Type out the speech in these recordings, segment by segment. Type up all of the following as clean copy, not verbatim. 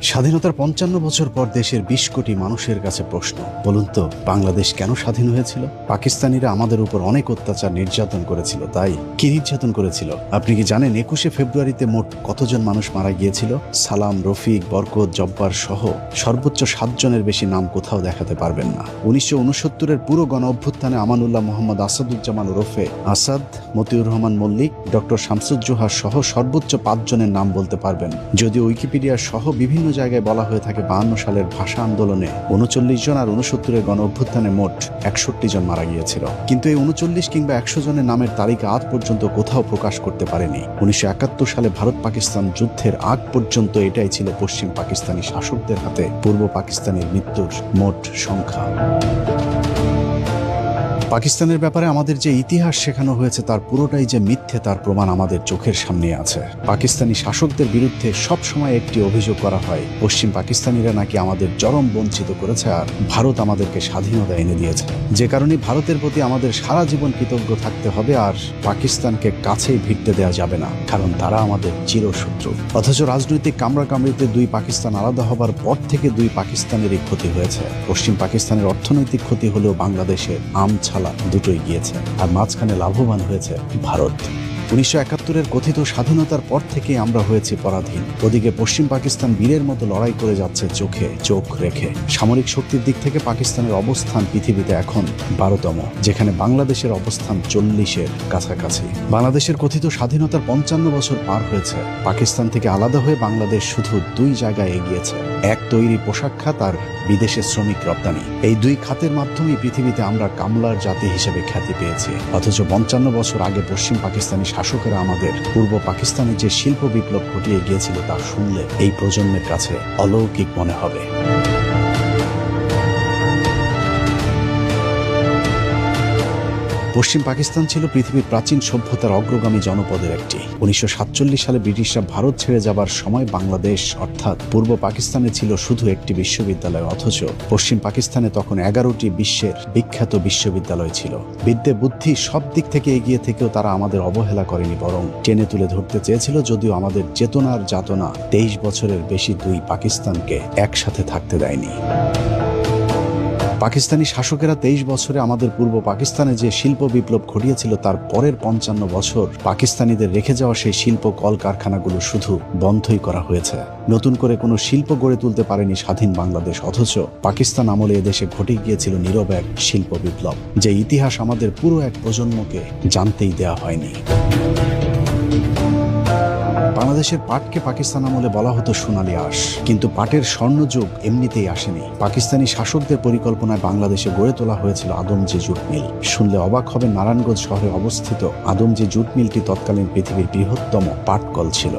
স্বাধীনতার ৫৫ বছর পর দেশের ২০ কোটি মানুষের কাছে প্রশ্ন, বলুন তো বাংলাদেশ কেন স্বাধীন হয়েছিল? পাকিস্তানিরা আমাদের উপর অনেক অত্যাচার নির্যাতন করেছিল। তাই কি নির্যাতন করেছিল আপনি কি জানেন? ২১শে ফেব্রুয়ারিতে মোট কতজন মানুষ মারা গিয়েছিল? সালাম, রফিক, বরকত, জব্বার সহ সর্বোচ্চ ৭ জনের বেশি নাম কোথাও দেখাতে পারবেন না। ১৯৬৯-এর পুরো গণ অভ্যুত্থানে আমানুল্লাহ মোহাম্মদ আসাদুজ্জামান ওরফে আসাদ, মতিউর রহমান মল্লিক, ডক্টর শামসুজ্জোহা সহ সর্বোচ্চ ৫ জনের নাম বলতে পারবেন। যদিও উইকিপিডিয়া সহ বিভিন্ন জায়গায় বলা হয়ে থাকে ৫২ সালের ভাষা আন্দোলনে ৩৯ জন আর ৬৯-এর গণ অভ্যুত্থানে মোট ৬১ জন মারা গিয়েছিল। কিন্তু এই ৩৯ কিংবা ১০০ জনের নামের তালিকা আজ পর্যন্ত কোথাও প্রকাশ করতে পারেনি। ১৯৭১ সালে ভারত পাকিস্তান যুদ্ধের আগ পর্যন্ত এটাই ছিল পশ্চিম পাকিস্তানি শাসকদের হাতে পূর্ব পাকিস্তানের মৃত্যুর মোট সংখ্যা। পাকিস্তানের ব্যাপারে আমাদের যে ইতিহাস শেখানো হয়েছে তার পুরোটাই যে মিথ্যে তার প্রমাণ আমাদের চোখের সামনে আছে। পাকিস্তানি শাসকদের বিরুদ্ধে সব সময় একটি অভিযোগ করা হয়, পশ্চিম পাকিস্তানিরা নাকি আমাদের চরম বঞ্চিত করেছে আর ভারত আমাদেরকে স্বাধীনতা এনে দিয়েছে। যে কারণে ভারতের প্রতি আমাদের সারা জীবন কৃতজ্ঞ থাকতে হবে আর পাকিস্তানকে কাছেই ভিড়তে দেওয়া যাবে না, কারণ তারা আমাদের চিরশত্রু। অথচ রাজনৈতিক কামড়াকামড়িতে দুই পাকিস্তান আলাদা হবার পর থেকে দুই পাকিস্তানেরই ক্ষতি হয়েছে। পশ্চিম পাকিস্তানের অর্থনৈতিক ক্ষতি হলেও বাংলাদেশের দুটোই গিয়েছে আর মাঝখানে লাভবান হয়েছে ভারত। ১৯৭১-এর কথিত স্বাধীনতার পর থেকে আমরা হয়েছি পরাধীন। ওদিকে পশ্চিম পাকিস্তান বীরের মতো লড়াই করে যাচ্ছে চোখে চোখ রেখে। সামরিক শক্তির দিক থেকে পাকিস্তানের অবস্থান পৃথিবীতে এখন ১২তম, যেখানে বাংলাদেশের অবস্থান ৪০-এর কাছাকাছি। বাংলাদেশের কথিত স্বাধীনতার ৫৫ বছর পার হয়েছে। পাকিস্তান থেকে আলাদা হয়ে বাংলাদেশ শুধু দুই জায়গায় এগিয়েছে, এক তৈরি পোশাক খাত আর বিদেশে শ্রমিক রপ্তানি। এই দুই খাতের মাধ্যমেই পৃথিবীতে আমরা কামলার জাতি হিসেবে খ্যাতি পেয়েছি। অথচ ৫৫ বছর আগে পশ্চিম পাকিস্তানি শাসকেরা আমাদের পূর্ব পাকিস্তানে যে শিল্প বিপ্লব ঘটিয়ে গিয়েছিল তা শুনলে এই প্রজন্মের কাছে অলৌকিক মনে হবে। পশ্চিম পাকিস্তান ছিল পৃথিবীর প্রাচীন সভ্যতার অগ্রগামী জনপদের একটি। ১৯৪৭ সালে ব্রিটিশরা ভারত ছেড়ে যাবার সময় বাংলাদেশ অর্থাৎ পূর্ব পাকিস্তানে ছিল শুধু একটি বিশ্ববিদ্যালয়, অথচ পশ্চিম পাকিস্তানে তখন ১১টি বিশ্বের বিখ্যাত বিশ্ববিদ্যালয় ছিল। বিদ্যে বুদ্ধি সব দিক থেকে এগিয়ে থেকেও তারা আমাদের অবহেলা করেনি, বরং টেনে তুলে ধরতে চেয়েছিল। যদিও আমাদের চেতনার যাতনা ২৩ বছরের বেশি দুই পাকিস্তানকে একসাথে থাকতে দেয়নি। পাকিস্তানি শাসকেরা ২৩ বছরে আমাদের পূর্ব পাকিস্তানে যে শিল্প বিপ্লব ঘটিয়েছিল তার পরের ৫৫ বছর পাকিস্তানিদের রেখে যাওয়া সেই শিল্প কলকারখানাগুলো শুধু বন্ধই করা হয়েছে। নতুন করে কোনো শিল্প গড়ে তুলতে পারেনি স্বাধীন বাংলাদেশ। অথচ পাকিস্তান আমলে এদেশে ঘটে গিয়েছিল নীরব এক শিল্প বিপ্লব, যে ইতিহাস আমাদের পুরো এক প্রজন্মকে জানতেই দেওয়া হয়নি। বাংলাদেশের পাটকে পাকিস্তান আমলে বলা হতো সোনালী আঁশ, কিন্তু পাটের স্বর্ণযুগ এমনিতেই আসেনি। পাকিস্তানি শাসকদের পরিকল্পনায় বাংলাদেশে গড়ে তোলা হয়েছিল আদমজি জুট মিল। শুনলে অবাক হবে, নারায়ণগঞ্জ শহরে অবস্থিত আদমজি জুট মিলটি তৎকালীন পৃথিবীর বৃহত্তম পাটকল ছিল।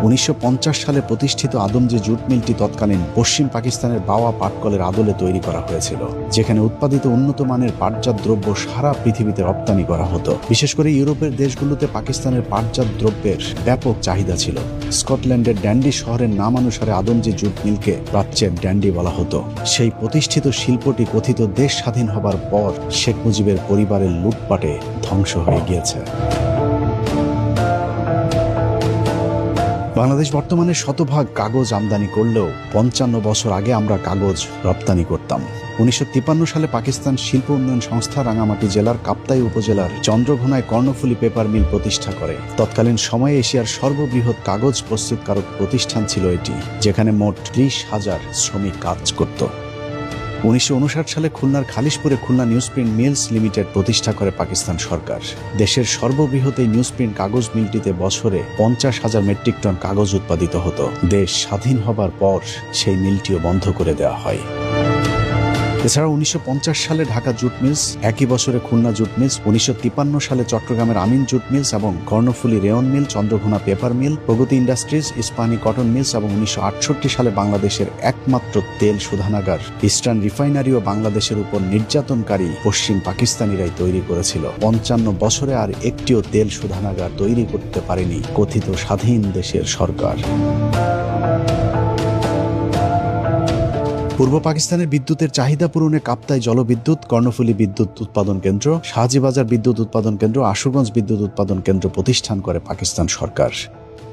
১৯৫০ সালে প্রতিষ্ঠিত আদমজি জুট মিলটি তৎকালীন পশ্চিম পাকিস্তানের বাওয়া পাটকলের আদলে তৈরি করা হয়েছিল, যেখানে উৎপাদিত উন্নত মানের পাটজাত দ্রব্য সারা পৃথিবীতে রপ্তানি করা হতো। বিশেষ করে ইউরোপের দেশগুলোতে পাকিস্তানের পাটজাত দ্রব্যের ব্যাপক চাহিদা ছিল। স্কটল্যান্ডের ড্যান্ডি শহরের নাম অনুসারে আদমজি জুট মিলকে প্রাচ্যের ড্যান্ডি বলা হতো। সেই প্রতিষ্ঠিত শিল্পটি কথিত দেশ স্বাধীন হবার পর শেখ মুজিবের পরিবারের লুটপাটে ধ্বংস হয়ে গিয়েছে। বাংলাদেশ বর্তমানে শতভাগ কাগজ আমদানি করলেও ৫৫ বছর আগে আমরা কাগজ রপ্তানি করতাম। ১৯৫৩ সালে পাকিস্তান শিল্প উন্নয়ন সংস্থা রাঙামাটি জেলার কাপ্তাই উপজেলার চন্দ্রঘোনায় কর্ণফুলী পেপার মিল প্রতিষ্ঠা করে। তৎকালীন সময়ে এশিয়ার সর্ববৃহৎ কাগজ প্রস্তুতকারক প্রতিষ্ঠান ছিল এটি, যেখানে মোট ৩০,০০০ শ্রমিক কাজ করত। ১৯৫৯ সালে খুলনার খালিশপুরে খুলনা নিউজপ্রিন্ট মিলস লিমিটেড প্রতিষ্ঠা করে পাকিস্তান সরকার। দেশের সর্ববৃহৎ এই নিউজপ্রিন্ট কাগজ মিলটিতে বছরে ৫০,০০০ মেট্রিক টন কাগজ উৎপাদিত হতো। দেশ স্বাধীন হবার পর সেই মিলটিও বন্ধ করে দেওয়া হয়। এছাড়া ১৯৫০ সালে ঢাকা জুট মিলস, একই বছরে খুলনা জুট মিলস, ১৯৫৩ সালে চট্টগ্রামের আমিন জুট মিলস এবং কর্ণফুলী রেয়ন মিল, চন্দ্রঘোনা পেপার মিল, প্রগতি ইন্ডাস্ট্রিজ, ইস্পাহানি কটন মিলস এবং ১৯৬৮ সালে বাংলাদেশের একমাত্র তেল শোধনাগার ইস্টার্ন রিফাইনারিও বাংলাদেশের উপর নির্যাতনকারী পশ্চিম পাকিস্তানিরাই তৈরি করেছিল। ৫৫ বছরে আর একটিও তেল শোধনাগার তৈরি করতে পারেনি কথিত স্বাধীন দেশের সরকার। পূর্ব পাকিস্তানের বিদ্যুতের চাহিদা পূরণে কাপ্তাই জলবিদ্যুৎ, কর্ণফুলী বিদ্যুৎ উৎপাদন কেন্দ্র, শাহজিবাজার বিদ্যুৎ উৎপাদন কেন্দ্র, আশুগঞ্জ বিদ্যুৎ উৎপাদন কেন্দ্র প্রতিষ্ঠান করে পাকিস্তান সরকার।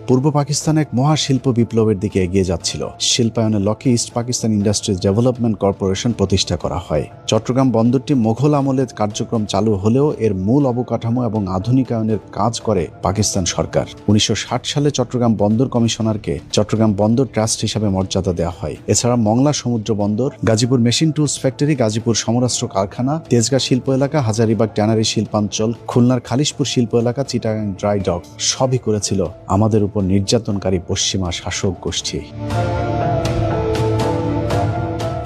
পূর্ব পাকিস্তান এক মহাশিল্প বিপ্লবের দিকে এগিয়ে যাচ্ছিল। শিল্পায়নে লক্ষ্যে east Pakistan industries development corporation প্রতিষ্ঠা করা হয়। চট্টগ্রাম বন্দরটি মোঘল আমলের কার্যক্রম চালু হলেও এর মূল অবকাঠামো এবং আধুনিকায়নের কাজ করে পাকিস্তান সরকার। 1960 সালে চট্টগ্রাম বন্দর কমিশনারকে চট্টগ্রাম বন্দর ট্রাস্ট হিসাবে মর্যাদা দেওয়া হয়। এছাড়া মংলা সমুদ্র বন্দর, Gazipur machine tools factory, Gazipur সমরাস্ত্র কারখানা, তেজগাঁ শিল্প এলাকা, হাজারীবাগ ট্যানারি শিল্পাঞ্চল, খুলনার খালিশপুর শিল্প এলাকা, চিটাগাং ড্রাই ডক সবই করেছিল আমাদের উপর নির্যাতনকারী পশ্চিমা শাসক গোষ্ঠী।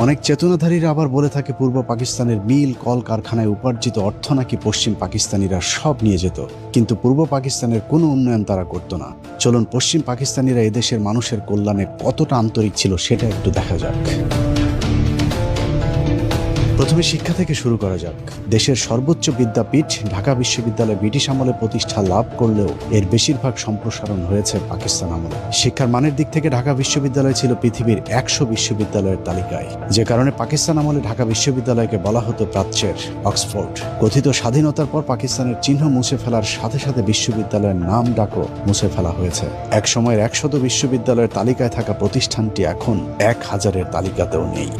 অনেক চেতনাধারীরা আবার বলে থাকে পূর্ব পাকিস্তানের মিল কল কারখানায় উপার্জিত অর্থ নাকি পশ্চিম পাকিস্তানিরা সব নিয়ে যেত, কিন্তু পূর্ব পাকিস্তানের কোনো উন্নয়ন তারা করত না। চলুন পশ্চিম পাকিস্তানিরা এদেশের মানুষের কল্যাণে কতটা আন্তরিক ছিল সেটা একটু দেখা যাক। প্রথমে শিক্ষা থেকে শুরু করা যাক। দেশের সর্বোচ্চ বিদ্যাপীঠ ঢাকা বিশ্ববিদ্যালয় ব্রিটিশ আমলে প্রতিষ্ঠা লাভ করলেও এর বেশিরভাগ সম্প্রসারণ হয়েছে পাকিস্তান আমলে। শিক্ষার মানের দিক থেকে ঢাকা বিশ্ববিদ্যালয় ছিল পৃথিবীর 100 বিশ্ববিদ্যালয়ের তালিকায়, যে কারণে পাকিস্তান আমলে ঢাকা বিশ্ববিদ্যালয়কে বলা হতো প্রাচ্যের অক্সফোর্ড। কথিত স্বাধীনতার পর পাকিস্তানের চিহ্ন মুছে ফেলার সাথে সাথে বিশ্ববিদ্যালয়ের নাম ডাকও মুছে ফেলা হয়েছে। এক সময়ের 100 বিশ্ববিদ্যালয়ের তালিকায় থাকা প্রতিষ্ঠানটি এখন 1000-এর তালিকাতেও নেই।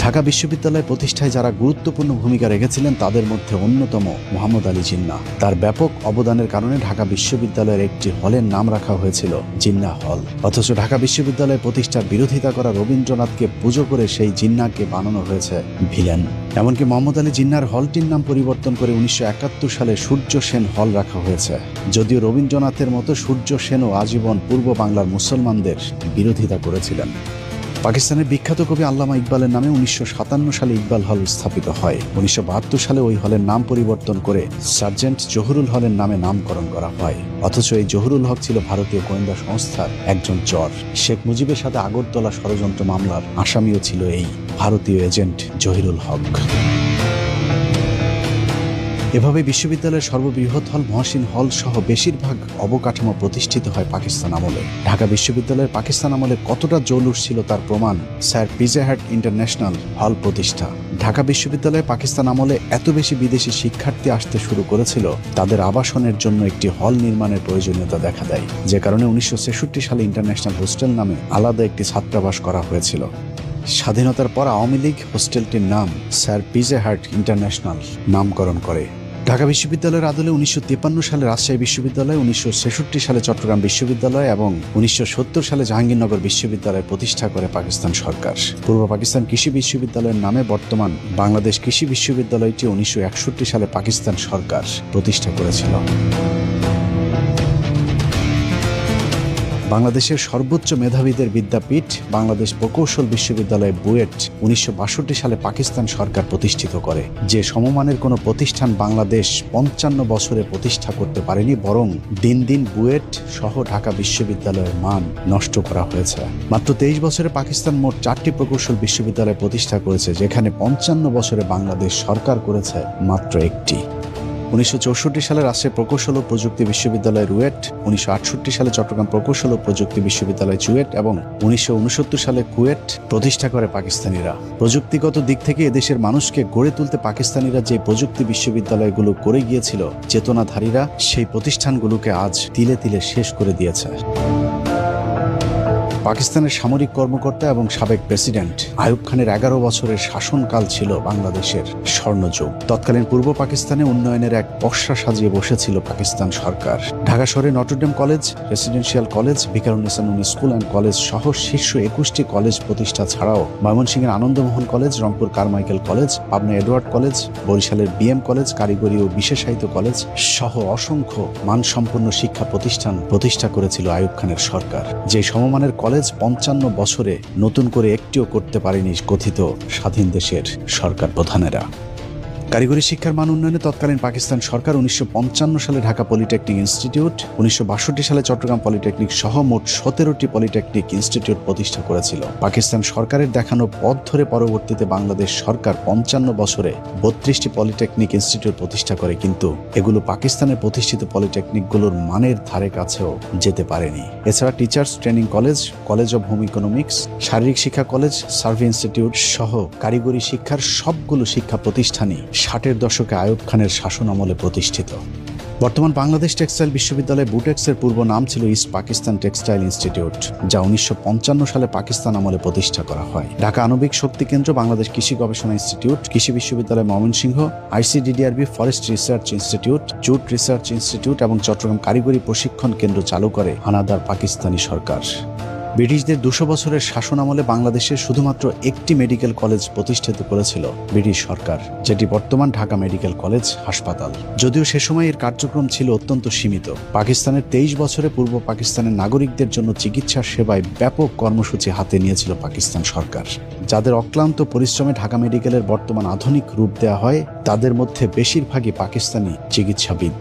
ঢাকা বিশ্ববিদ্যালয় প্রতিষ্ঠায় যারা গুরুত্বপূর্ণ ভূমিকা রেখেছিলেন তাদের মধ্যে অন্যতম মোহাম্মদ আলী জিন্নাহ। তার ব্যাপক অবদানের কারণে ঢাকা বিশ্ববিদ্যালয়ের একটি হলের নাম রাখা হয়েছিল জিন্নাহ হল। অথচ ঢাকা বিশ্ববিদ্যালয় প্রতিষ্ঠার বিরোধিতা করা রবীন্দ্রনাথকে পুজো করে সেই জিন্নাহকে বানানো হয়েছে ভিলেন। এমনকি মোহাম্মদ আলী জিন্নাহর হলটির নাম পরিবর্তন করে 1971 সালে সূর্য সেন হল রাখা হয়েছে। যদিও রবীন্দ্রনাথের মতো সূর্য সেনও আজীবন পূর্ব বাংলার মুসলমানদের বিরোধিতা করেছিলেন। পাকিস্তানের বিখ্যাত কবি আল্লামা ইকবালের নামে 1957 সালে ইকবাল হল স্থাপিত হয়। 1972 সালে ওই হলের নাম পরিবর্তন করে সার্জেন্ট জহুরুল হলের নামে নামকরণ করা হয়। অথচ এই জহুরুল হক ছিল ভারতীয় গোয়েন্দা সংস্থার একজন চর। শেখ মুজিবের সাথে আগরতলা ষড়যন্ত্র মামলার আসামিও ছিল এই ভারতীয় এজেন্ট জহিরুল হক। এভাবে বিশ্ববিদ্যালয়ের সর্ববৃহৎ হল মহসিন হল সহ বেশিরভাগ অবকাঠামো প্রতিষ্ঠিত হয় পাকিস্তান আমলে। ঢাকা বিশ্ববিদ্যালয়ের পাকিস্তান আমলে কতটা জৌলুস ছিল তার প্রমাণ স্যার পিজে হাট ইন্টারন্যাশনাল হল প্রতিষ্ঠা। ঢাকা বিশ্ববিদ্যালয়ে পাকিস্তান আমলে এত বেশি বিদেশি শিক্ষার্থী আসতে শুরু করেছিল, তাদের আবাসনের জন্য একটি হল নির্মাণের প্রয়োজনীয়তা দেখা দেয়, যে কারণে 1966 সালে ইন্টারন্যাশনাল হোস্টেল নামে আলাদা একটি ছাত্রাবাস করা হয়েছিল। স্বাধীনতার পর আওয়ামী লীগ হোস্টেলটির নাম স্যার পিজে হাট ইন্টারন্যাশনাল নামকরণ করে। ঢাকা বিশ্ববিদ্যালয়ের আদলে 1953 সালে রাজশাহী বিশ্ববিদ্যালয়, 1966 সালে চট্টগ্রাম বিশ্ববিদ্যালয় এবং 1970 সালে জাহাঙ্গীরনগর বিশ্ববিদ্যালয় প্রতিষ্ঠা করে পাকিস্তান সরকার। পূর্ব পাকিস্তান কৃষি বিশ্ববিদ্যালয়ের নামে বর্তমান বাংলাদেশ কৃষি বিশ্ববিদ্যালয়টি 1961 সালে পাকিস্তান সরকার প্রতিষ্ঠা করেছিল। বাংলাদেশের সর্বোচ্চ মেধাবীদের বিদ্যাপীঠ বাংলাদেশ প্রকৌশল বিশ্ববিদ্যালয় বুয়েট 1962 সালে পাকিস্তান সরকার প্রতিষ্ঠিত করে। যে সমমানের কোনো প্রতিষ্ঠান বাংলাদেশ 55 বছরে প্রতিষ্ঠা করতে পারেনি, বরং দিন দিন বুয়েট সহ ঢাকা বিশ্ববিদ্যালয়ের মান নষ্ট করা হয়েছে। মাত্র 23 বছরে পাকিস্তান মোট 4টি প্রকৌশল বিশ্ববিদ্যালয় প্রতিষ্ঠা করেছে, যেখানে 55 বছরে বাংলাদেশ সরকার করেছে মাত্র একটি। 1964 সালে রাজশাহী প্রকৌশল ও প্রযুক্তি বিশ্ববিদ্যালয় রুয়েট, 1968 সালে চট্টগ্রাম প্রকৌশল ও প্রযুক্তি বিশ্ববিদ্যালয় চুয়েট এবং 1969 সালে কুয়েট প্রতিষ্ঠা করে পাকিস্তানিরা। প্রযুক্তিগত দিক থেকে এদেশের মানুষকে গড়ে তুলতে পাকিস্তানিরা যে প্রযুক্তি বিশ্ববিদ্যালয়গুলো করে গিয়েছিল, চেতনাধারীরা সেই প্রতিষ্ঠানগুলোকে আজ তিলে তিলে শেষ করে দিয়েছে। পাকিস্তানের সামরিক কর্মকর্তা এবং সাবেক প্রেসিডেন্ট আইয়ুব খানের 11 বছরের শাসনকাল ছিল বাংলাদেশের স্বর্ণযুগ। তৎকালীন পূর্ব পাকিস্তানে উন্নয়নের এক পসরা সাজিয়ে বসেছিল পাকিস্তান সরকার। ঢাকা শহরে Notre Dame college, residential college, Viqarunnisa Noon school and college সহ শীর্ষ 21টি কলেজ প্রতিষ্ঠা ছাড়াও ময়মনসিংহের Ananda Mohan college, Rangpur Carmichael college, Pabna Edward college, বরিশালের বিএম কলেজ, কারিগরি ও বিশেষায়িত কলেজ সহ অসংখ্য মানসম্পন্ন শিক্ষা প্রতিষ্ঠান প্রতিষ্ঠা করেছিল আইয়ুব খানের সরকার। যে সমমানের কলেজ 55 বছরে নতুন করে একটিও করতে পারেনি কথিত স্বাধীন দেশের সরকার প্রধানেরা। কারিগরি শিক্ষার মান উন্নয়নে তৎকালীন পাকিস্তান সরকার 1955 সালে ঢাকা পলিটেকনিক ইনস্টিটিউট, 1962 সালে চট্টগ্রাম পলিটেকনিক সহ মোট 17টি পলিটেকনিক ইনস্টিটিউট প্রতিষ্ঠা করেছিল। পাকিস্তান সরকারের দেখানো পথ ধরে পরবর্তীতে বাংলাদেশ সরকার 55 বছরে 32টি পলিটেকনিক ইনস্টিটিউট প্রতিষ্ঠা করে, কিন্তু এগুলো পাকিস্তানের প্রতিষ্ঠিত পলিটেকনিকগুলোর মানের ধারে কাছেও যেতে পারেনি। এছাড়া teachers training college, college of home economics, শারীরিক শিক্ষা কলেজ, সার্ভে ইনস্টিটিউট সহ কারিগরি শিক্ষার সবগুলো শিক্ষা প্রতিষ্ঠানই 60-এর দশকে আইয়ুব খানের শাসন আমলে প্রতিষ্ঠিত। বর্তমান বাংলাদেশ টেক্সটাইল বিশ্ববিদ্যালয় বুটেক্সের পূর্ব নাম ছিল ইস্ট পাকিস্তান টেক্সটাইল ইনস্টিটিউট, যা 1955 সালে পাকিস্তান আমলে প্রতিষ্ঠা করা হয়। ঢাকা আণবিক শক্তি কেন্দ্র, বাংলাদেশ কৃষি গবেষণা ইনস্টিটিউট, কৃষি বিশ্ববিদ্যালয় Mymensingh, ICDDRB forest research institute, jute research institute এবং চট্টগ্রাম কারিগরি প্রশিক্ষণ কেন্দ্র চালু করে আনাদার পাকিস্তানি সরকার। ব্রিটিশদের 200 বছরের শাসন আমলে বাংলাদেশে শুধুমাত্র একটি মেডিকেল কলেজ প্রতিষ্ঠিত করেছিল ব্রিটিশ সরকার, যেটি বর্তমান ঢাকা মেডিকেল কলেজ হাসপাতাল। যদিও সে সময় এর কার্যক্রম ছিল অত্যন্ত সীমিত। পাকিস্তানের 23 বছরে পূর্ব পাকিস্তানের নাগরিকদের জন্য চিকিৎসা সেবায় ব্যাপক কর্মসূচি হাতে নিয়েছিল পাকিস্তান সরকার, যাদের অক্লান্ত পরিশ্রমে ঢাকা মেডিকেলের বর্তমান আধুনিক রূপ দেওয়া হয়। তাদের মধ্যে বেশিরভাগই পাকিস্তানি চিকিৎসাবিদ।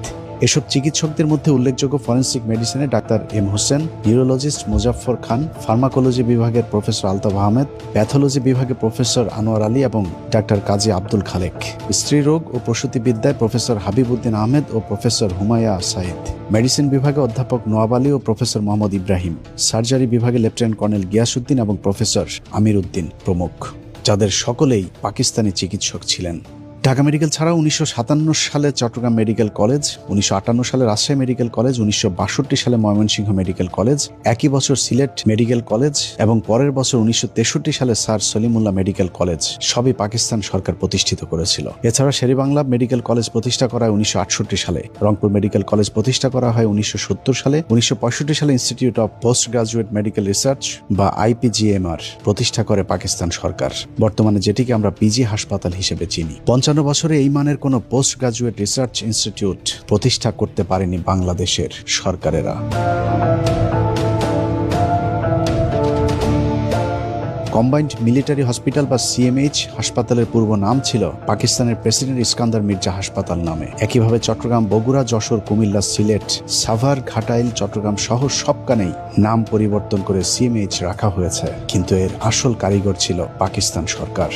এসব চিকিৎসকদের মধ্যে উল্লেখযোগ্য ফরেন্সিক মেডিসিনে ডাক্তার M Hossain, neurologist Muzaffar Khan, pharmacology বিভাগের প্রফেসর আলতাফ আহমেদ, প্যাথোলজি বিভাগে প্রফেসর আনোয়ার আলী এবং ডাক্তার কাজী আব্দুল খালেক, স্ত্রীরোগ ও প্রসূতিবিদ্যায় প্রফেসর হাবিবউদ্দিন আহমেদ ও প্রফেসর হুমায়া সাইদ, মেডিসিন বিভাগে অধ্যাপক নোয়াব আলী ও প্রফেসর মোহাম্মদ ইব্রাহিম, সার্জারি বিভাগে লেফটেন্যান্ট কর্নেল গিয়াসউদ্দিন এবং প্রফেসর আমির উদ্দিন প্রমুখ, যাদের সকলেই পাকিস্তানি চিকিৎসক ছিলেন। ঢাকা মেডিকেল ছাড়াও 1957 সালে চট্টগ্রাম মেডিকেল কলেজ, 1958 সালে রাজশাহী মেডিকেল কলেজ, 1962 সালে ময়মনসিংহ মেডিকেল কলেজ, একই বছর সিলেট মেডিকেল কলেজ এবং পরের বছর 1963 সালে স্যার সলিমুল্লাহ মেডিকেল কলেজ সবই পাকিস্তান সরকার প্রতিষ্ঠিত করেছিল। এছাড়া শেরেবাংলা মেডিকেল কলেজ প্রতিষ্ঠা করা হয় 1968 সালে, রংপুর মেডিকেল কলেজ প্রতিষ্ঠা করা হয় 1970 সালে, 1965 সালে institute of post graduate medical research বা IPGMR প্রতিষ্ঠা করে পাকিস্তান সরকার, বর্তমানে যেটিকে আমরা পিজি হাসপাতাল হিসেবে চিনি। 55 বছরে এই মানের কোনো পোস্ট গ্রাজুয়েট রিসার্চ ইনস্টিটিউট প্রতিষ্ঠা করতে পারেনি বাংলাদেশের সরকারেরা। কম্বাইন্ড মিলিটারি হসপিটাল বা CMH হাসপাতালের পূর্ব নাম ছিল পাকিস্তানের প্রেসিডেন্ট ইস্কান্দার মির্জা হাসপাতাল নামে। একইভাবে চট্টগ্রাম, বগুড়া, যশোর, কুমিল্লা, সিলেট, সাভার, ঘাটাইল, চট্টগ্রাম সহ সবখানেই নাম পরিবর্তন করে CMH রাখা হয়েছে, কিন্তু এর আসল কারিগর ছিল পাকিস্তান সরকার।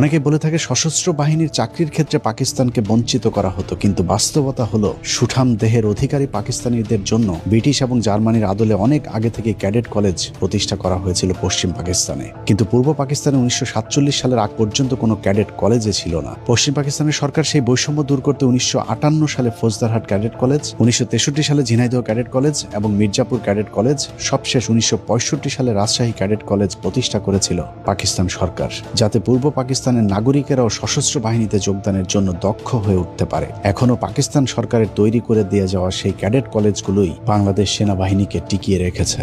অনেকে বলে থাকে সশস্ত্র বাহিনীর চাকরির ক্ষেত্রে পাকিস্তানকে বঞ্চিত করা হতো, কিন্তু বাস্তবতা হলো সুঠাম দেহের অধিকারী পাকিস্তানিদের জন্য ব্রিটিশ এবং জার্মানির আদলে অনেক আগে থেকে ক্যাডেট কলেজ প্রতিষ্ঠা করা হয়েছিল পশ্চিম পাকিস্তানে, কিন্তু পূর্ব পাকিস্তানে 1947 সালের আগ পর্যন্ত কোনো ক্যাডেট কলেজে ছিল না। পশ্চিম পাকিস্তানের সরকার সেই বৈষম্য দূর করতে 1958 সালে ফৌজদারহাট ক্যাডেট কলেজ, 1963 সালে ঝিনাইদহ ক্যাডেট কলেজ এবং মির্জাপুর ক্যাডেট কলেজ, সবশেষ 1965 সালে রাজশাহী ক্যাডেট কলেজ প্রতিষ্ঠা করেছিল পাকিস্তান সরকার, যাতে পূর্ব পাকিস্তানের নাগরিকেরাও সশস্ত্র বাহিনীতে যোগদানের জন্য দক্ষ হয়ে উঠতে পারে। এখনো পাকিস্তান সরকারের তৈরি করে দিয়ে যাওয়া সেই ক্যাডেট কলেজগুলোই বাংলাদেশ সেনাবাহিনীকে টিকিয়ে রেখেছে।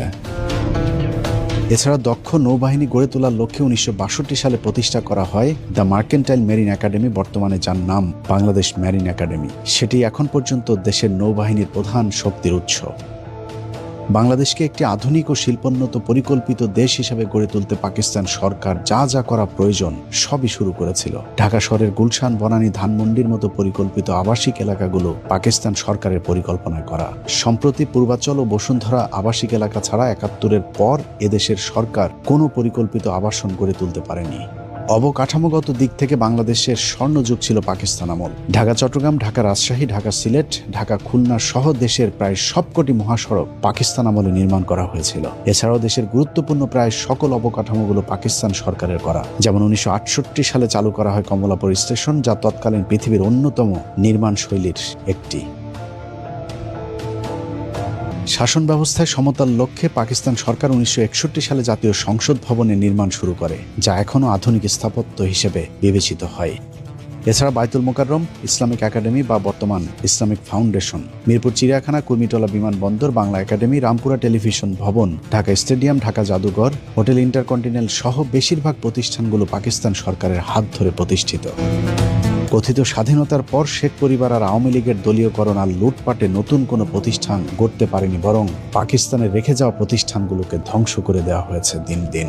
এছাড়া দক্ষ নৌবাহিনী গড়ে তোলার লক্ষ্যে 1962 সালে প্রতিষ্ঠা করা হয় দ্য মার্কেন্টাইল মেরিন একাডেমি, বর্তমানে যার নাম বাংলাদেশ মেরিন একাডেমি। সেটি এখন পর্যন্ত দেশের নৌবাহিনীর প্রধান শক্তির উৎস। বাংলাদেশকে একটি আধুনিক ও শিল্পোন্নত পরিকল্পিত দেশ হিসেবে গড়ে তুলতে পাকিস্তান সরকার যা যা করা প্রয়োজন সবই শুরু করেছিল। ঢাকা শহরের গুলশান, বনানী, ধানমন্ডির মতো পরিকল্পিত আবাসিক এলাকাগুলো পাকিস্তান সরকারের পরিকল্পনায় করা। সম্প্রতি পূর্বাচল ও বসুন্ধরা আবাসিক এলাকা ছাড়া 71-এর পর এদেশের সরকার কোনো পরিকল্পিত আবাসন গড়ে তুলতে পারেনি। অবকাঠামোগত দিক থেকে বাংলাদেশের স্বর্ণযুগ ছিল পাকিস্তান আমল। ঢাকা চট্টগ্রাম, ঢাকা রাজশাহী, ঢাকা সিলেট, ঢাকা খুলনা সহ দেশের প্রায় সবকটি মহাসড়ক পাকিস্তান আমলে নির্মাণ করা হয়েছিল। এছাড়াও দেশের গুরুত্বপূর্ণ প্রায় সকল অবকাঠামোগুলো পাকিস্তান সরকারের করা, যেমন 1968 সালে চালু করা হয় কমলাপুর স্টেশন, যা তৎকালীন পৃথিবীর অন্যতম নির্মাণ শৈলীর একটি। শাসন ব্যবস্থায় সমতার লক্ষ্যে পাকিস্তান সরকার 1961 সালে জাতীয় সংসদ ভবনের নির্মাণ শুরু করে, যা এখনও আধুনিক স্থাপত্য হিসেবে বিবেচিত হয়। এছাড়া বায়তুল মোকাররম, ইসলামিক একাডেমি বা বর্তমান ইসলামিক ফাউন্ডেশন, মিরপুর চিড়িয়াখানা, কুর্মিটোলা বিমানবন্দর, বাংলা একাডেমি, রামপুরা টেলিভিশন ভবন, ঢাকা স্টেডিয়াম, ঢাকা জাদুঘর, হোটেল ইন্টারকন্টিনেন্টাল সহ বেশিরভাগ প্রতিষ্ঠানগুলো পাকিস্তান সরকারের হাত ধরে প্রতিষ্ঠিত। কথিত স্বাধীনতার পর শেখ পরিবার আর আওয়ামী লীগের দলীয়করণ আর লুটপাটে নতুন কোনো প্রতিষ্ঠান গড়তে পারেনি, বরং পাকিস্তানে রেখে যাওয়া প্রতিষ্ঠানগুলোকে ধ্বংস করে দেওয়া হয়েছে দিন দিন।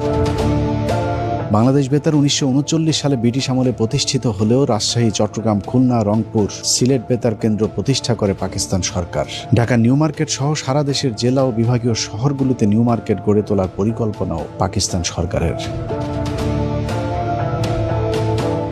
বাংলাদেশ বেতার 1939 সালে ব্রিটিশ আমলে প্রতিষ্ঠিত হলেও রাজশাহী, চট্টগ্রাম, খুলনা, রংপুর, সিলেট বেতার কেন্দ্র প্রতিষ্ঠা করে পাকিস্তান সরকার। ঢাকা নিউ মার্কেট সহ সারা দেশের জেলা ও বিভাগীয় শহরগুলোতে নিউ মার্কেট গড়ে তোলার পরিকল্পনাও পাকিস্তান সরকারের।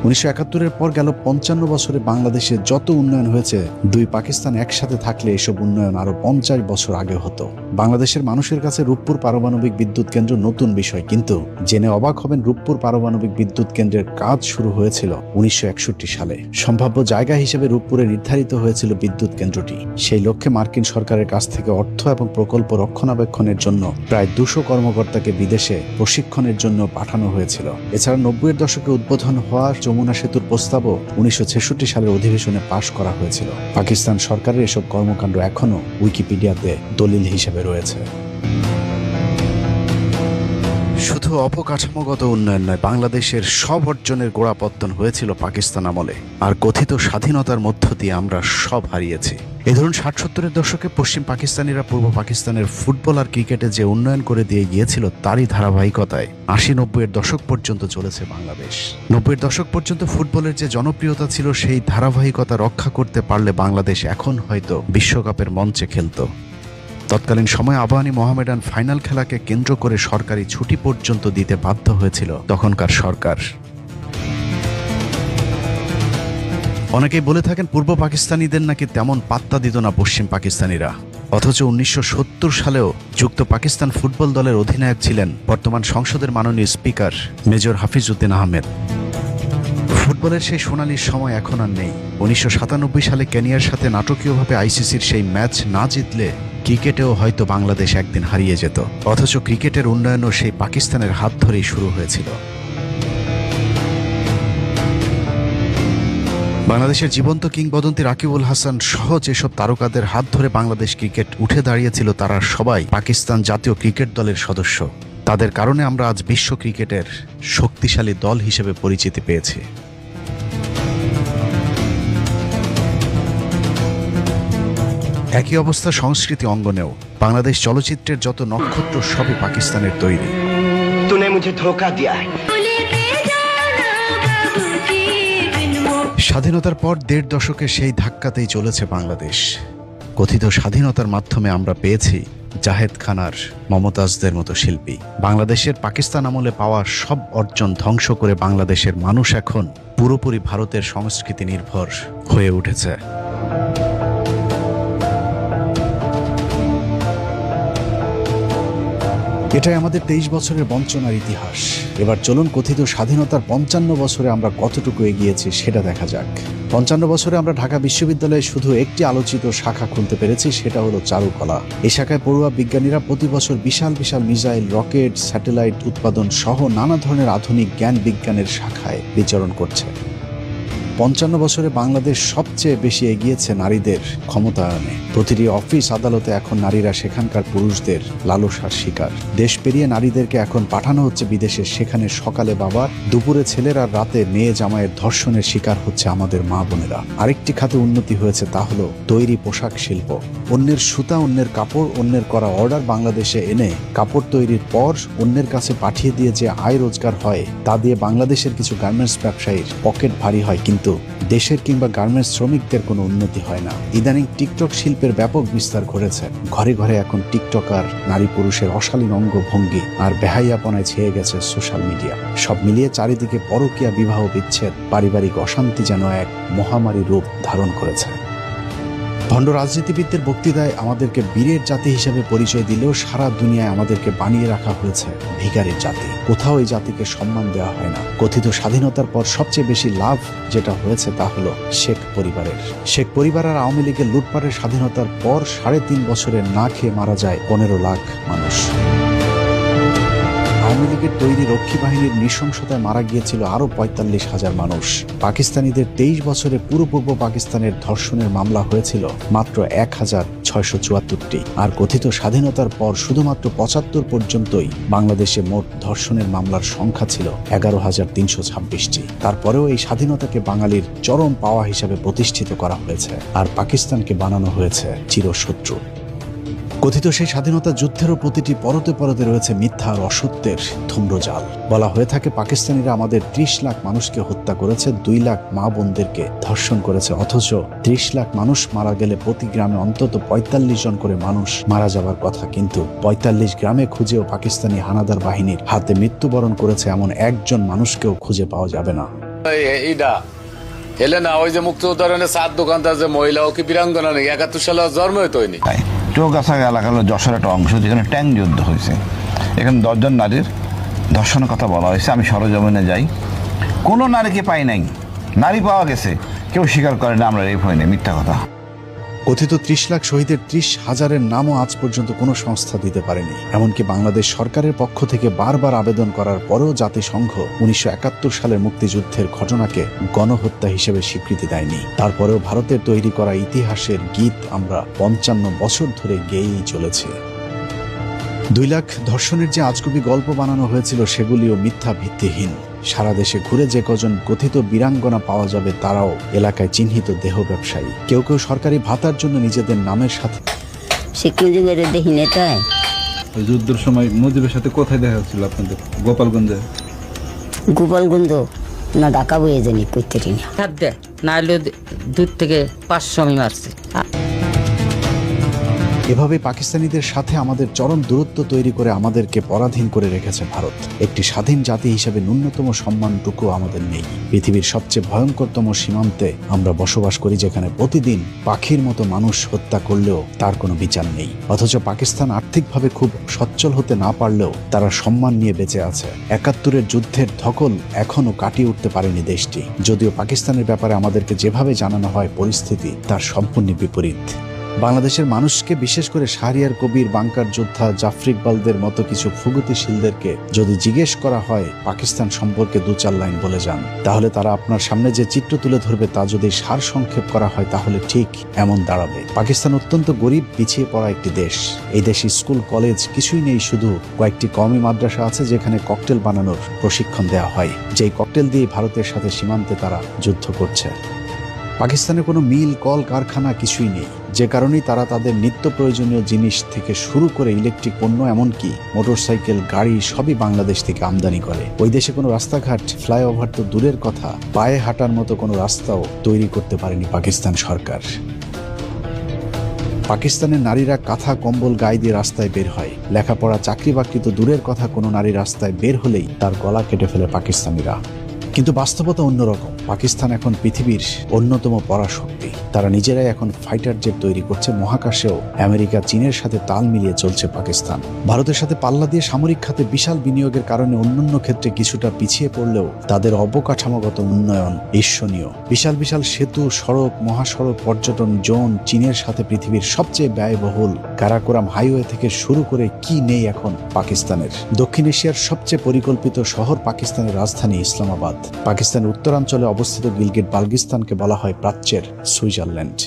1971-এর পর গেল 55 বছরে বাংলাদেশে যত উন্নয়ন হয়েছে, দুই পাকিস্তান একসাথে থাকলে এসব উন্নয়ন আরো 50 বছর আগে হতো। বাংলাদেশের মানুষের কাছে রূপপুর পারমাণবিক বিদ্যুৎ কেন্দ্র নতুন বিষয়, কিন্তু জেনে অবাক হবেন রূপপুর পারমাণবিক বিদ্যুৎ কেন্দ্রের কাজ শুরু হয়েছিল 1961 সালে। সম্ভাব্য জায়গা হিসেবে রূপপুরে নির্ধারিত হয়েছিল বিদ্যুৎ কেন্দ্রটি। সেই লক্ষ্যে মার্কিন সরকারের কাছ থেকে অর্থ এবং প্রকল্প রক্ষণাবেক্ষণের জন্য প্রায় 200 কর্মকর্তাকে বিদেশে প্রশিক্ষণের জন্য পাঠানো হয়েছিল। এছাড়া 90-এর দশকে উদ্বোধন হওয়া যমুনা সেতুর প্রস্তাবও 1966 সালের অধিবেশনে পাশ করা হয়েছিল। পাকিস্তান সরকারের এসব কর্মকাণ্ড এখনও উইকিপিডিয়াতে দলিল হিসেবে রয়েছে। শুধু অবকাঠামোগত উন্নয়ন নয়, বাংলাদেশের সব অর্জনের গোড়াপত্তন হয়েছিল পাকিস্তান আমলে। আর কথিত স্বাধীনতার মধ্য দিয়ে আমরা সব হারিয়েছি। এই ধরুন 60-70-এর দশকে পশ্চিম পাকিস্তানিরা পূর্ব পাকিস্তানের ফুটবল আর ক্রিকেটে যে উন্নয়ন করে দিয়ে গিয়েছিল, তারই ধারাবাহিকতায় 80-90-এর দশক পর্যন্ত চলেছে বাংলাদেশ। 90-এর দশক পর্যন্ত ফুটবলের যে জনপ্রিয়তা ছিল, সেই ধারাবাহিকতা রক্ষা করতে পারলে বাংলাদেশ এখন হয়তো বিশ্বকাপের মঞ্চে খেলত। তৎকালীন সময়ে আবাহনী মোহামেডান ফাইনাল খেলাকে কেন্দ্র করে সরকারি ছুটি পর্যন্ত দিতে বাধ্য হয়েছিল তখনকার সরকার। অনেকেই বলে থাকেন পূর্ব পাকিস্তানিদের নাকি তেমন পাত্তা দিত না পশ্চিম পাকিস্তানিরা, অথচ 1970 সালেও যুক্ত পাকিস্তান ফুটবল দলের অধিনায়ক ছিলেন বর্তমান সংসদের মাননীয় স্পিকার মেজর হাফিজউদ্দিন আহমেদ। ফুটবলের সেই সোনালী সময় এখন আর নেই। 1997 সালে কেনিয়ার সাথে নাটকীয়ভাবে আইসিসির সেই ম্যাচ না জিতলে ক্রিকেটেও হয়তো বাংলাদেশ একদিন হারিয়ে যেত। অথচ ক্রিকেটের উন্নয়নও সেই পাকিস্তানের হাত ধরেই শুরু হয়েছিল। বাংলাদেশের জীবন্ত কিংবদন্তি রাকিবুল হাসান সহ যেসব তারকাদের হাত ধরে বাংলাদেশ ক্রিকেট উঠে দাঁড়িয়েছিল, তারা সবাই পাকিস্তান জাতীয় ক্রিকেট দলের সদস্য। তাদের কারণে আমরা আজ বিশ্ব ক্রিকেটের শক্তিশালী দল হিসেবে পরিচিতি পেয়েছি। একই অবস্থা সংস্কৃতি অঙ্গনেও। বাংলাদেশ চলচ্চিত্রের যত নক্ষত্র সবই পাকিস্তানের তৈরি। স্বাধীনতার পর 1.5 দশকে সেই ধাক্কাতেই চলেছে বাংলাদেশ। কথিত স্বাধীনতার মাধ্যমে আমরা পেয়েছি জাহেদ খান আর মমতাজদের মতো শিল্পী। বাংলাদেশের পাকিস্তান আমলে পাওয়া সব অর্জন ধ্বংস করে বাংলাদেশের মানুষ এখন পুরোপুরি ভারতের সংস্কৃতি নির্ভর হয়ে উঠেছে। এটাই আমাদের 23 বছরের বঞ্চনার ইতিহাস। এবার চলুন কথিত স্বাধীনতার 55 বছরে আমরা কতটুকু এগিয়েছি সেটা দেখা যাক। 55 বছরে আমরা ঢাকা বিশ্ববিদ্যালয়ে শুধু একটি আলোচিত শাখা খুলতে পেরেছি, সেটা হলো চারুকলা। এই শাখায় পড়ুয়া বিজ্ঞানীরা প্রতি বছর বিশাল বিশাল মিসাইল, রকেট, স্যাটেলাইট উৎপাদন সহ নানা ধরনের আধুনিক জ্ঞান বিজ্ঞানের শাখায় বিচরণ করছে। 55 বছরে বাংলাদেশ সবচেয়ে বেশি এগিয়েছে নারীদের ক্ষমতায়নে। প্রতিটি অফিস আদালতে এখন নারীরা সেখানকার পুরুষদের লালসার শিকার। দেশ পেরিয়ে নারীদেরকে এখন পাঠানো হচ্ছে বিদেশে, সেখানে সকালে বাবার, দুপুরে ছেলের আর রাতে মেয়ে জামাইয়ের ধর্ষণের শিকার হচ্ছে আমাদের মা বোনেরা। আরেকটি খাতে উন্নতি হয়েছে, তা হলো তৈরি পোশাক শিল্প। অন্যের সুতা, অন্যের কাপড়, অন্যের করা অর্ডার বাংলাদেশে এনে কাপড় তৈরির পর অন্যের কাছে পাঠিয়ে দিয়ে যে আয় রোজগার হয়, তা দিয়ে বাংলাদেশের কিছু গার্মেন্টস ব্যবসায়ীর পকেট ভারী হয়, কিন্তু দেশের কিংবা গার্মেন্টস শ্রমিকদের কোনো উন্নতি হয় না। ইদানিং টিকটক শিল্পের ব্যাপক বিস্তার ঘটেছে। ঘরে ঘরে এখন টিকটকার, নারী পুরুষের অশালীন অঙ্গভঙ্গি আর বেহাইয়াপনায় ছেয়ে গেছে সোশ্যাল মিডিয়া। সব মিলিয়ে চারিদিকে পরকীয়া, বিবাহ বিচ্ছেদ, পারিবারিক অশান্তি যেন এক মহামারী রূপ ধারণ করেছে। ভণ্ড রাজনীতিবিদদের বক্তৃতায় আমাদেরকে বীরের জাতি হিসেবে পরিচয় দিলেও সারা দুনিয়ায় আমাদেরকে বানিয়ে রাখা হয়েছে ভিখারির জাতি। কোথাও এই জাতিকে সম্মান দেওয়া হয় না। কথিত স্বাধীনতার পর সবচেয়ে বেশি লাভ যেটা হয়েছে তা হলো শেখ পরিবারের। শেখ পরিবার আর আওয়ামী লীগের লুটপাটের স্বাধীনতার পর 3.5 বছরে না খেয়ে মারা যায় 15 লাখ মানুষ। আওয়ামী লীগের তৈরি রক্ষী বাহিনীর নৃশংসতায় মারা গিয়েছিল আরো 45,000 মানুষ। পাকিস্তানিদের 23 বছরে পুরো পূর্ব পাকিস্তানের ধর্ষণের মামলা হয়েছিল মাত্র 1,674টি। আর কথিত স্বাধীনতার পর শুধুমাত্র 75 পর্যন্তই বাংলাদেশে মোট ধর্ষণের মামলার সংখ্যা ছিল 11,326টি। তারপরেও এই স্বাধীনতাকে বাঙালির চরম পাওয়া হিসাবে প্রতিষ্ঠিত করা হয়েছে, আর পাকিস্তানকে বানানো হয়েছে চিরশত্রু। কথিত সেই স্বাধীনতা যুদ্ধেরও প্রতিটি পরতে পরতে রয়েছে মিথ্যা আর অসত্যের ধূম্রজাল। বলা হয়ে থাকে পাকিস্তানিরা আমাদের 30 লাখ মানুষকে হত্যা করেছে, 2 লাখ মা বোনদেরকে ধর্ষণ করেছে। অথচ 30 লাখ মানুষ মারা গেলে প্রতি গ্রামে অন্তত 45 জন করে মানুষ মারা যাবার কথা, কিন্তু 45 গ্রামে খুঁজেও পাকিস্তানি হানাদার বাহিনীর হাতে মৃত্যুবরণ করেছে এমন একজন মানুষকেও খুঁজে পাওয়া যাবে না। এইটা এলে না ওই যে মুক্তিযোদ্ধার চার দোকানদার যে মহিলা ও কি বীরাঙ্গনা নেই 71 সালে জন্ম হইতো হয়নি। চৌগাছা এলাকা হলো যশোর একটা অংশ যেখানে ট্যাঙ্ক যুদ্ধ হয়েছে। এখানে 10 জন নারীর ধর্ষণের কথা বলা হয়েছে। আমি সরজমিনে যাই, কোনো নারীকে পাই নাই। নারী পাওয়া গেছে, কেউ স্বীকার করে না আমরা রেপ হয়নি, মিথ্যা কথা। কথিত 30 লাখ শহীদের 30,000-এর নামও আজ পর্যন্ত কোনো সংস্থা দিতে পারেনি। এমনকি বাংলাদেশ সরকারের পক্ষ থেকে বারবার আবেদন করার পরেও জাতিসংঘ 1971 সালের মুক্তিযুদ্ধের ঘটনাকে গণহত্যা হিসেবে স্বীকৃতি দেয়নি। তারপরেও ভারতের তৈরি করা ইতিহাসের গীত আমরা 55 বছর ধরে গেয়েই চলেছি। 2 লাখ ধর্ষণের যে আজগুবি গল্প বানানো হয়েছিল সেগুলিও মিথ্যা, ভিত্তিহীন। সারা দেশে ঘুরে যে কজন কথিত বীরাঙ্গনা পাওয়া যাবে তারাও এলাকায় চিহ্নিত দেহ ব্যবসায়ী। কেউ কেউ সরকারি ভাতার জন্য নিজেদের নামের সাথে যুদ্ধের সময় মুজিবের সাথে কোথায় দেখা হচ্ছিল আপনাদের? গোপালগঞ্জে। গোপালগঞ্জ না ঢাকা বয়ে জানি প্রত্যেকটি না হলে 2 থেকে 500 আমি মারছি। এভাবে পাকিস্তানিদের সাথে আমাদের চরম দূরত্ব তৈরি করে আমাদেরকে পরাধীন করে রেখেছে ভারত। একটি স্বাধীন জাতি হিসেবে ন্যূনতম সম্মানটুকু আমাদের নেই। পৃথিবীর সবচেয়ে ভয়ঙ্করতম সীমান্তে আমরা বসবাস করি, যেখানে প্রতিদিন পাখির মতো মানুষ হত্যা করলেও তার কোনো বিচার নেই। অথচ পাকিস্তান আর্থিকভাবে খুব সচ্ছল হতে না পারলেও তারা সম্মান নিয়ে বেঁচে আছে। 71-এর যুদ্ধের ধকল এখনো কাটিয়ে উঠতে পারেনি দেশটি। যদিও পাকিস্তানের ব্যাপারে আমাদেরকে যেভাবে জানানো হয় পরিস্থিতি তার সম্পূর্ণ বিপরীত। বাংলাদেশের মানুষকে, বিশেষ করে শাহরিয়ার কবির, বাংকার যোদ্ধা, জাফর ইকবালদের মতো কিছু প্রগতিশীলদেরকে যদি জিজ্ঞেস করা হয় পাকিস্তান সম্পর্কে 2-4 লাইন বলে যান, তাহলে তারা আপনার সামনে যে চিত্র তুলে ধরবে তা যদি সার সংক্ষেপ করা হয় তাহলে ঠিক এমন দাঁড়াবে। পাকিস্তান অত্যন্ত গরিব, পিছিয়ে পড়া একটি দেশ। এই দেশে স্কুল, কলেজ কিছুই নেই, শুধু কয়েকটি কওমি মাদ্রাসা আছে যেখানে ককটেল বানানোর প্রশিক্ষণ দেওয়া হয়। যেই ককটেল দিয়ে ভারতের সাথে সীমান্তে তারা যুদ্ধ করছে। পাকিস্তানে কোনো মিল, কল কারখানা কিছুই নেই, যে কারণেই তারা তাদের নিত্য প্রয়োজনীয় জিনিস থেকে শুরু করে ইলেকট্রিক পণ্য, এমনকি মোটরসাইকেল, গাড়ি সবই বাংলাদেশ থেকে আমদানি করে। ওই দেশে কোনো রাস্তাঘাট, ফ্লাইওভার তো দূরের কথা, পায়ে হাঁটার মতো কোনো রাস্তাও তৈরি করতে পারেনি পাকিস্তান সরকার। পাকিস্তানের নারীরা কাঁথা কম্বল গায়ে দিয়ে রাস্তায় বের হয়। লেখাপড়া, চাকরি বাকরি তো দূরের কথা, কোনো নারী রাস্তায় বের হলেই তার গলা কেটে ফেলে পাকিস্তানিরা। কিন্তু বাস্তবতা অন্যরকম। পাকিস্তান এখন পৃথিবীর অন্যতম পরাশক্তি। তারা নিজেরাই এখন ফাইটার জেট তৈরি করছে। মহাকাশেও আমেরিকা, চীনের সাথে তাল মিলিয়ে চলছে পাকিস্তান। ভারতের সাথে পাল্লা দিয়ে সামরিক খাতে বিশাল বিনিয়োগের কারণে অন্যান্য ক্ষেত্রে কিছুটা পিছিয়ে পড়লেও তাদের অবকাঠামোগত উন্নয়ন ঈর্ষণীয়। বিশাল বিশাল সেতু, সড়ক, মহাসড়ক, পর্যটন জোন, চীনের সাথে পৃথিবীর সবচেয়ে ব্যয়বহুল কারাকোরাম হাইওয়ে থেকে শুরু করে কি নেই এখন পাকিস্তানের। দক্ষিণ এশিয়ার সবচেয়ে পরিকল্পিত শহর পাকিস্তানের রাজধানী ইসলামাবাদ। পাকিস্তানের উত্তরাঞ্চলে অবস্থিত গিলগিট বালগিস্তানকে বলা হয় প্রাচ্যের সুইজারল্যান্ড।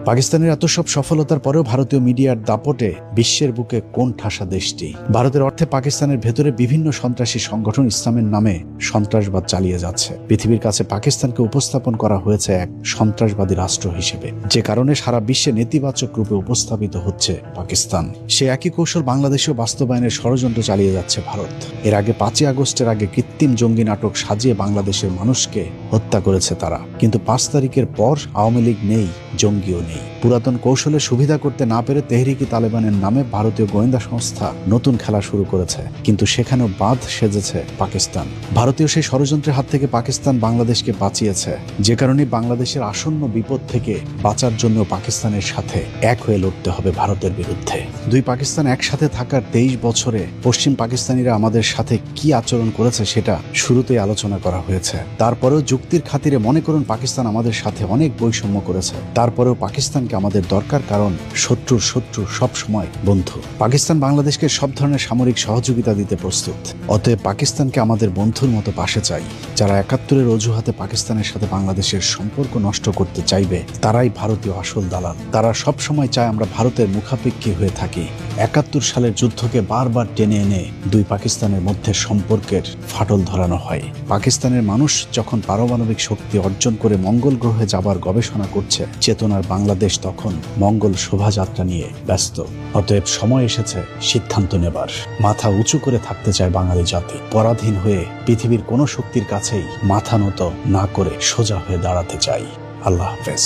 পাকিস্তানের এত সব সফলতার পরেও ভারতীয় মিডিয়ার দাপটে বিশ্বের বুকে কোন ঠাসা দেশটি। ভারতের অর্থে পাকিস্তানের ভেতরে বিভিন্ন সন্ত্রাসী সংগঠন ইসলামের নামে সন্ত্রাসবাদ চালিয়ে যাচ্ছে। পৃথিবীর কাছে পাকিস্তানকে উপস্থাপন করা হয়েছে এক সন্ত্রাসবাদী রাষ্ট্র হিসেবে, যে কারণে সারা বিশ্বে নেতিবাচক রূপে উপস্থাপিত হচ্ছে পাকিস্তান। সে একই কৌশল বাংলাদেশেও বাস্তবায়নের ষড়যন্ত্র চালিয়ে যাচ্ছে ভারত। এর আগে 5ই আগস্টের আগে কৃত্রিম জঙ্গি নাটক সাজিয়ে বাংলাদেশের মানুষকে হত্যা করেছে তারা। কিন্তু 5 তারিখের পর আওয়ামী লীগ নেই, জঙ্গিও নেই। পুরাতন কৌশলে সুবিধা করতে না পেরে তেহরিকি তালেবানের নামে ভারতীয় গোয়েন্দা সংস্থা নতুন খেলা শুরু করেছে, কিন্তু সেখানেও বাঁধ সেজেছে পাকিস্তান। ভারতীয় সেই ষড়যন্ত্রের হাত থেকে পাকিস্তান বাংলাদেশকে বাঁচিয়েছে, যে কারণে বাংলাদেশের আসন্ন বিপদ থেকে বাঁচার জন্য পাকিস্তানের সাথে এক হয়ে লড়তে হবে ভারতের বিরুদ্ধে। 2 পাকিস্তান একসাথে থাকার 23 বছরে পশ্চিম পাকিস্তানিরা আমাদের সাথে কি আচরণ করেছে সেটা শুরুতেই আলোচনা করা হয়েছে। তারপরেও যুক্তির খাতিরে মনে করুন পাকিস্তান আমাদের সাথে অনেক বৈষম্য করেছে, তারপরেও পাকিস্তানকে আমাদের দরকার, কারণ শত্রুর শত্রু সব সময় বন্ধু। পাকিস্তান বাংলাদেশকে সব ধরনের সামরিক সহযোগিতা দিতে প্রস্তুত। অতএব পাকিস্তানকে আমাদের বন্ধুর মতো পাশে চাই। যারা 71-এর অজুহাতে পাকিস্তানের সাথে বাংলাদেশের সম্পর্ক নষ্ট করতে চাইবে তারাই ভারতীয় আসল দালাল। তারা সব সময় চায় আমরা ভারতের মুখাপেক্ষী হয়ে থাকি। 71 সালের যুদ্ধকে বারবার টেনে এনে 2 পাকিস্তানের মধ্যে সম্পর্কের ফাটল ধরানো হয়। পাকিস্তানের মানুষ যখন পারমাণবিক শক্তি অর্জন করে মঙ্গল গ্রহে যাবার গবেষণা করছে, চেতনার বাংলাদেশ তখন মঙ্গল শোভাযাত্রা নিয়ে ব্যস্ত। অতএব সময় এসেছে সিদ্ধান্ত নেবার। মাথা উঁচু করে থাকতে চায় বাঙালি জাতি। পরাধীন হয়ে পৃথিবীর কোনো শক্তির কাছেই মাথা নত না করে সোজা হয়ে দাঁড়াতে চাই। আল্লাহ হাফেজ।